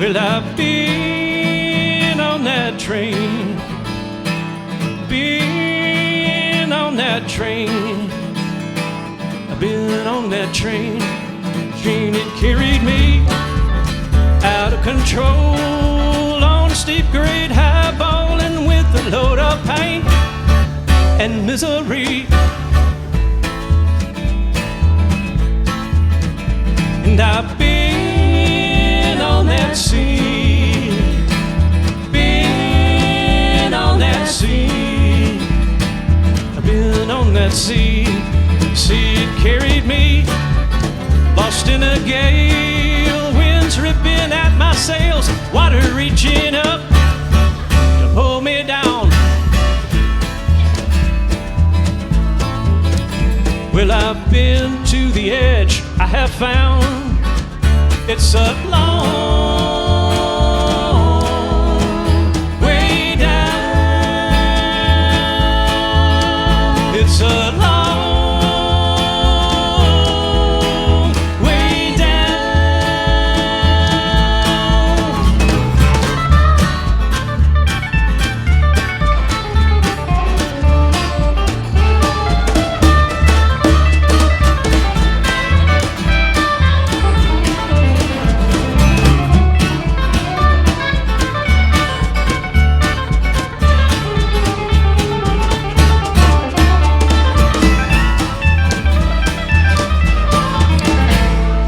Well, I've been on that train, been on that train, I've been on that train. Train, it carried me out of control on a steep grade, highballing with a load of pain and misery. And I've been on that sea, been on that sea, I've been on that sea. See, it carried me, lost in a gale, winds ripping at my sails, water reaching up to pull me down. Well, I've been to the edge, I have found it's a long way down. It's a long way down.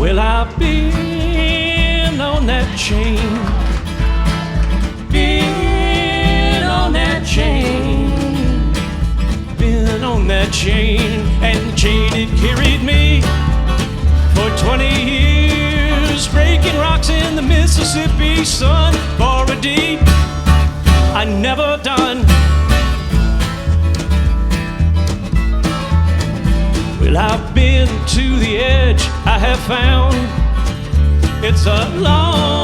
Well, I've been on that chain, been on that chain, been on that chain, and the chain, it carried me for 20 years, breaking rocks in the Mississippi sun for a deed I never done. Well, I've been to the edge, I have found it's a long